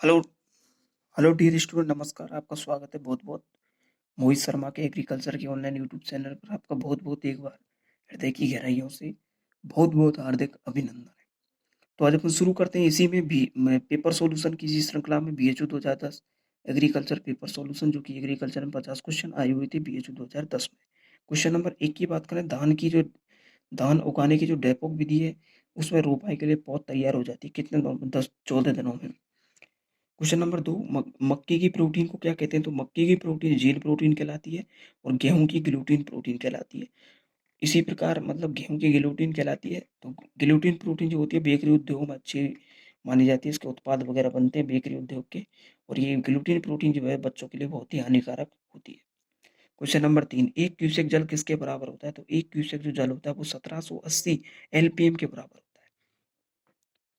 Hello hello dear student, नमस्कार। आपका स्वागत है बहुत बहुत मोहित शर्मा के एग्रीकल्चर के ऑनलाइन यूट्यूब चैनल पर। आपका बहुत बहुत एक बार हृदय की गहराइयों से बहुत बहुत हार्दिक अभिनंदन है। तो आज अपन शुरू करते हैं इसी में भी पेपर सॉल्यूशन की इसी श्रृंखला में BHU 2010 एग्रीकल्चर पेपर सॉल्यूशन, जो कि एग्रीकल्चर में 50 क्वेश्चन आए हुए थे BHU 2010 में। क्वेश्चन नंबर 1 की बात करें, धान उगाने की जो डेपोक विधि है, उसमें रोपाई के लिए पौध तैयार हो जाती है कितने दिनों में? 10-14 दिनों में। क्वेश्चन नंबर 2, मक्के की प्रोटीन को क्या कहते हैं? तो मक्के की प्रोटीन जीन प्रोटीन कहलाती है और गेहूं की ग्लूटीन प्रोटीन कहलाती है। इसी प्रकार गेहूं की ग्लूटीन कहलाती है। तो ग्लूटीन प्रोटीन जो होती है बेकरी उद्योग में अच्छी मानी जाती है, इसके उत्पाद वगैरह बनते हैं बेकरी उद्योग के। और ये ग्लूटीन प्रोटीन जो है बच्चों के लिए बहुत ही हानिकारक होती है। क्वेश्चन नंबर 3, 1 क्यूसेक जल किसके बराबर होता है? तो 1 क्यूसेक जो जल होता है वो 1780 LPM के बराबर होता है।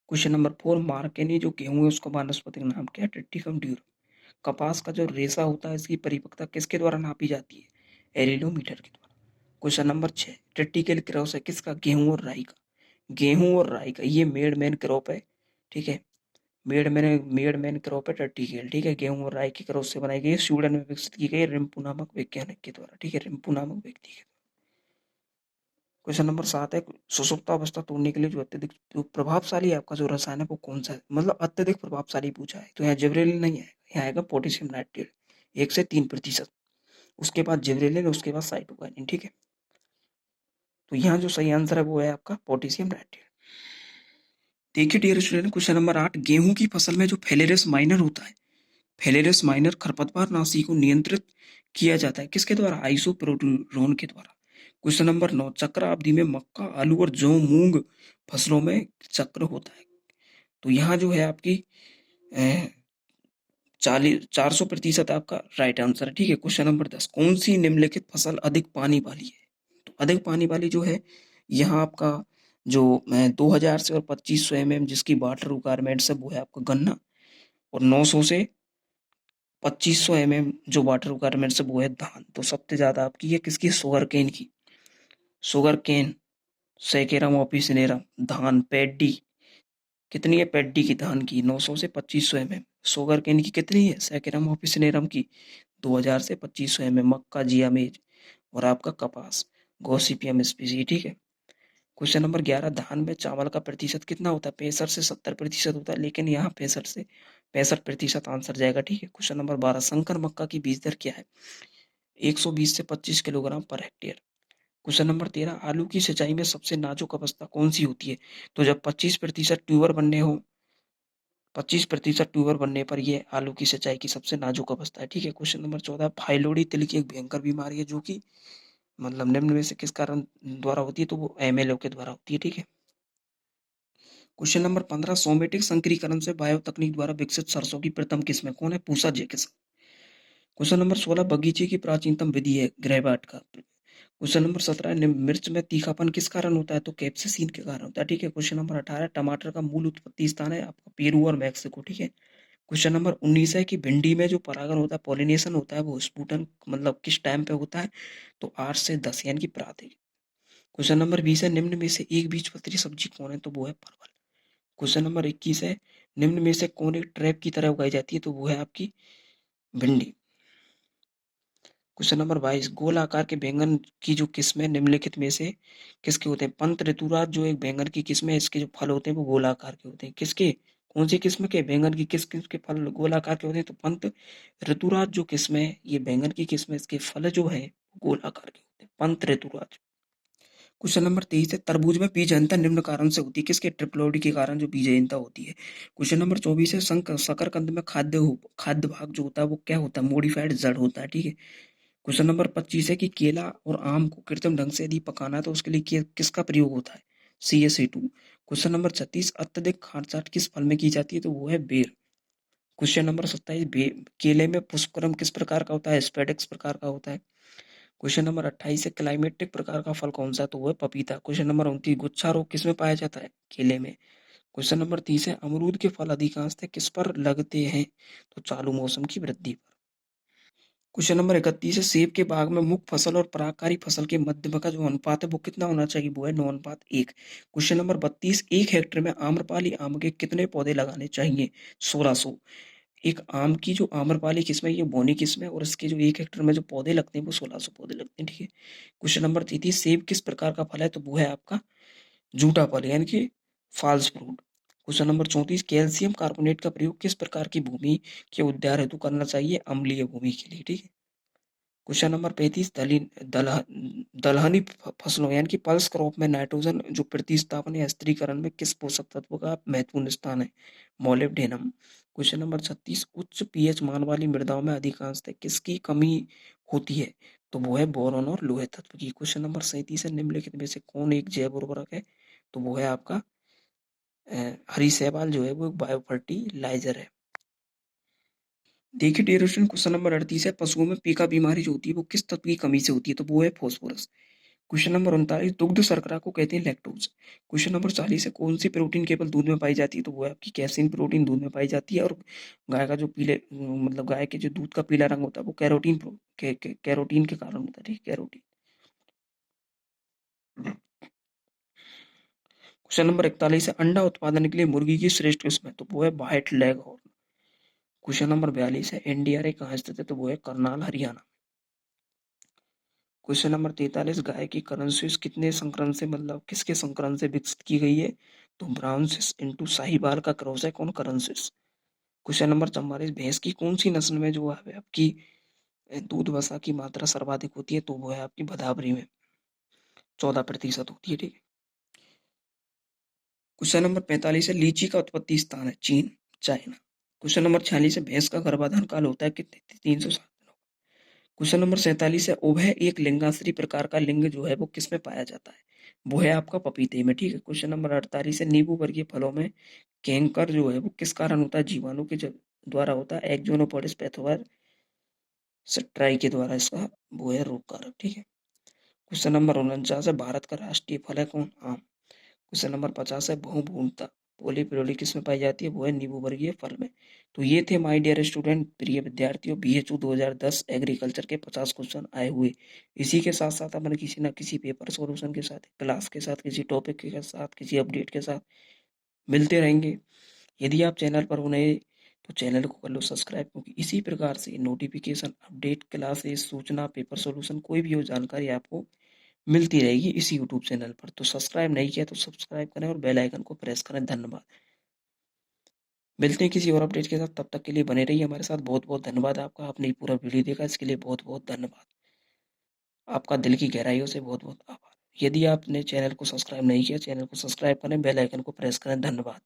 क्वेश्चन नंबर 4, मार्केनी जो गेहूं है उसका वानस्पतिक नाम क्या है? Triticum durum. कपास का जो रेशा होता है इसकी परिपक्वता किसके द्वारा नापी जाती है? एरिडोमीटर के द्वारा। क्वेश्चन नंबर 6, ट्रिटिकल क्रॉस है किसका? गेहूं और राई का। गेहूं और राई का ये मेडमैन क्रॉप है, ठीक है। मेडमैन क्रॉप है ट्रिटिकल, ठीक है। गेहूं और राई की क्रॉस से बनाई गई है, स्वीडन में विकसित की गई रिम्पू नामक वैज्ञानिक के द्वारा, ठीक है, रिम्पू नामक व्यक्ति के। क्वेश्चन नंबर 7 है, सुषुप्त अवस्था तोड़ने के लिए जो अत्यधिक जो प्रभावशाली आपका जो रसायन है वो कौन सा है? मतलब अत्यधिक प्रभावशाली पूछा है, तो यहाँ जिब्रेलिन नहीं आएगा, यहाँ आएगा पोटेशियम नाइट्रेट 1 से 3%। उसके बाद जिब्रेलिन, उसके बाद साइटोकाइनिन, ठीक है। तो यहाँ जो सही आंसर है वो है आपका पोटेशियम नाइट्रेट। देखिए डियर स्टूडेंट, क्वेश्चन नंबर 8, गेहूं की फसल में जो फेलेरिस माइनर होता है, फेलेरिस माइनर खरपतवार नाशी को नियंत्रित किया जाता है किसके द्वारा? आइसोप्रोटोन के द्वारा। क्वेश्चन नंबर 9, चक्र अवधि में मक्का, आलू और जौ, मूंग फसलों में चक्र होता है। तो यहाँ जो है आपकी 400% आपका राइट आंसर है, ठीक है। क्वेश्चन नंबर 10, कौन सी निम्नलिखित फसल अधिक पानी वाली है? तो अधिक पानी वाली जो है यहाँ आपका जो 2000 से और 2500 mm जिसकी वाटर रिक्वायरमेंट्स है वो है आपका गन्ना। और 900 से 2500 mm जो वाटर रिक्वायरमेंट्स है वो है धान। तो सबसे ज्यादा आपकी ये किसकी? शुगर केन की। शुगर केन, सैकेरम ऑपिसिनेरम, धान, पैडी। कितनी है पैडी की? धान की 900 से 2500 mm। शुगर केन की कितनी है? सैकेरम ऑपिसिनेरम की 2000 से 2500 mm। मक्का, जियामेज और आपका कपास, गॉसिपियम स्पीसी, ठीक है। क्वेश्चन नंबर 11, धान में चावल का प्रतिशत कितना होता है? 65 से 70% होता है, लेकिन यहाँ 65% आंसर जाएगा, ठीक है। क्वेश्चन नंबर 12, संकर मक्का की बीज दर क्या है? 120 से 25 kilogram per hectare. Question number 13, आलू की सिंचाई में सबसे नाजुक अवस्था कौन सी होती है? तो जब 25% ट्यूबर बनने पर ये आलू की सिंचाई की सबसे नाजुक अवस्था है, ठीक है। क्वेश्चन नंबर 14, फाइलोडी तिल की एक भयंकर बीमारी है जो कि निम्न में से किस कारण द्वारा होती है? तो वो MLO के द्वारा होती है, ठीक है। क्वेश्चन नंबर 15, सोमेटिक संकरीकरण से बायो तकनीक द्वारा विकसित सरसों की प्रथम किस्म कौन है? पूसा जैकिस। क्वेश्चन नंबर 16, बगीचे की प्राचीनतम विधि है ग्रेवाट का। क्वेश्चन नंबर 17, मिर्च में तीखापन किस कारण होता है? तो कैप्सिसिन के कारण होता है, ठीक है। क्वेश्चन नंबर 18, टमाटर का मूल उत्पत्ति स्थान है आपका पेरू और मैक्सिको, ठीक है। क्वेश्चन नंबर 19 है कि भिंडी में जो परागण होता है, पॉलिनेशन होता है, वो स्पुटन किस टाइम पे होता है? तो 8 से 10 यानी कि प्रातः। क्वेश्चन नंबर 20 है, निम्न में से एक बीजपत्री सब्जी कौन है? तो वो है परवल। क्वेश्चन नंबर 21 है, निम्न में से कौन एक ट्रैप की तरह उगाई जाती है? तो वो है आपकी भिंडी। क्वेश्चन नंबर 22, गोल आकार के बैंगन की जो किस्में निम्नलिखित में से किसके होते हैं? पंत ऋतुराज जो एक बैंगन की किस्म है, इसके जो फल होते हैं वो गोल आकार के होते हैं। किसके? कौन सी किस्म के बैंगन की किस किस्म के फल गोल आकार के होते हैं? तो पंत ऋतुराज जो किस्म है, ये बैंगन की किस्म है, इसके फल जो है गोल आकार के होते हैं, पंत ऋतुराज। क्वेश्चन नंबर 23 है, तरबूज में बीजहीनता निम्न कारण से होती है किसके? ट्रिप्लोइडी के कारण जो बीजहीनता होती है। क्वेश्चन नंबर 24 है, शकरकंद में खाद्य भाग जो होता है वो क्या होता है? मॉडिफाइड जड़ होता है, ठीक है। क्वेश्चन नंबर 25 है कि केला और आम को कृत्रिम ढंग से यदि पकाना है तो उसके लिए किसका प्रयोग होता है? CaC2। क्वेश्चन नंबर 36, अत्यधिक खांड किस फल में की जाती है? तो वो है बेर। क्वेश्चन नंबर 27, केले में पुष्पक्रम किस प्रकार का होता है? स्पेडिक्स प्रकार का होता है। क्वेश्चन नंबर 28 है, क्लाइमेटिक प्रकार का फल कौन सा है? तो वो है पपीता। क्वेश्चन नंबर 29, गुच्छा रोग किसमें पाया जाता है? केले में। क्वेश्चन नंबर 30 है, अमरूद के फल अधिकांशतः किस पर लगते हैं? तो चालू मौसम की वृद्धि पर। क्वेश्चन नंबर 31 है, सेब के बाग में मुख्य फसल और परागकारी फसल के मध्य का जो अनुपात है वो कितना होना चाहिए? वो है 9:1। क्वेश्चन नंबर 32, 1 हेक्टेयर में आम्रपाली आम के कितने पौधे लगाने चाहिए? 1600। एक आम की जो आम्रपाली किस्म है ये बौनी किस्म है और इसके जो 1 हेक्टेयर में जो पौधे लगते हैं वो 1600 पौधे लगते हैं, ठीक है। क्वेश्चन नंबर 33 सेब किस प्रकार का फल है? तो वो है आपका जूटा फल यानी कि false fruit. Question number 34 calcium carbonate का प्रयोग किस प्रकार की भूमि के उद्धार हेतु करना चाहिए? अम्लीय भूमि के लिए, ठीक है। क्वेश्चन नंबर 35 दलहनी फसलों यानी कि पल्स क्रॉप में नाइट्रोजन जो प्रतिस्थापन या स्थिरीकरण में किस पोषक तत्व का महत्वपूर्ण स्थान है? मोलिब्डेनम। क्वेश्चन नंबर 36 उच्च पीएच मान वाली मृदाओं में अधिकांशतः किसकी कमी होती है? तो वो है बोरॉन और लोहे तत्व की। क्वेश्चन नंबर 37 है निम्नलिखित में से कौन एक जैव उर्वरक है? तो वो है आपका हरी शैवाल जो है वो एक बायो फर्टिलाइजर है। देखिए डियर स्टूडेंट क्वेश्चन नंबर 38 है पशुओं में पीका बीमारी जो होती है वो किस तत्व की कमी से होती है? तो वो है फॉस्फोरस। क्वेश्चन नंबर 39 दुग्ध शर्करा को कहते हैं लैक्टोज। क्वेश्चन नंबर 40 है कौन सी प्रोटीन केवल दूध में पाई जाती है? तो वो है आपकी कैसीन प्रोटीन दूध में पाई जाती है और गाय का जो मतलब गाय के जो दूध का पीला रंग होता है वो कैरोटीन के कारण होता है, ठीक है, कैरोटीन। क्वेश्चन नंबर 41 है अंडा उत्पादन के लिए मुर्गी की श्रेष्ठ किस्म है? तो वो है white leg horn. Question number 42 है एनडीआरए कहाँ स्थित है? तो वो है करनाल हरियाणा। क्वेश्चन नंबर 43 गाय की करनस्विस कितने संकरण से मतलब किसके संकरण से विकसित की गई है? तो ब्राउन स्विस इनटू साहिवाल का क्रॉस है कौन? करनस्विस। क्वेश्चन नंबर 44 भैंस की कौन सी नस्ल में जो है आपकी दूध वसा की मात्रा सर्वाधिक होती है? तो वो है आपकी भदावरी में 14% होती है, ठीक है। क्वेश्चन नंबर 45 है लीची का उत्पत्ति स्थान है चीन, चाइना। क्वेश्चन नंबर 46 है भैंस का गर्भाधान काल होता है कितने? 307 दिनों। क्वेश्चन नंबर 47 है उभय एक लिंगाश्री प्रकार का लिंग जो है वो किसमें पाया जाता है? वो है आपका पपीते में, ठीक है। क्वेश्चन नंबर 48 है नींबू वर्गीय फलों में कैंकर जो है वो किस कारण होता है? जीवाणु के द्वारा होता है एक्जोनोपोडिस पैथोवर सट्राई के द्वारा इसका वो है रोग कारक, ठीक है। क्वेश्चन नंबर 49 है भारत का राष्ट्रीय फल है कौन? आम। क्वेश्चन नंबर 50 है बहुभूनता पोली पिरोली किसमें पाई जाती है? वो है नींबू वर्गीय फल में। तो ये थे माय डियर स्टूडेंट प्रिय विद्यार्थियों बीएचयू 2010 एग्रीकल्चर के 50 क्वेश्चन आए हुए। इसी के साथ साथ अपन किसी ना किसी पेपर सॉल्यूशन के साथ क्लास के साथ किसी टॉपिक के साथ किसी अपडेट के साथ मिलते रहेंगे। यदि आप चैनल पर हो नए तो चैनल को कर लो सब्सक्राइब क्योंकि इसी प्रकार से नोटिफिकेशन अपडेट क्लासेस सूचना पेपर सॉल्यूशन कोई भी हो जानकारी आपको मिलती रहेगी इसी यूट्यूब चैनल पर। तो सब्सक्राइब नहीं किया तो सब्सक्राइब करें और बेल आइकन को प्रेस करें। धन्यवाद। मिलते हैं किसी और अपडेट के साथ, तब तक के लिए बने रहिए हमारे साथ। बहुत बहुत धन्यवाद आपका, आपने ये पूरा वीडियो देखा इसके लिए बहुत बहुत धन्यवाद। आपका दिल की गहराइयों से बहुत बहुत आभार। यदि आपने चैनल को सब्सक्राइब नहीं किया चैनल को सब्सक्राइब करें बेल आइकन को प्रेस करें। धन्यवाद।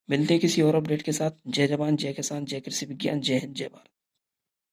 मिलते हैं किसी और अपडेट के साथ। जय जवान जय किसान जय कृषि विज्ञान जय हिंद जय भारत।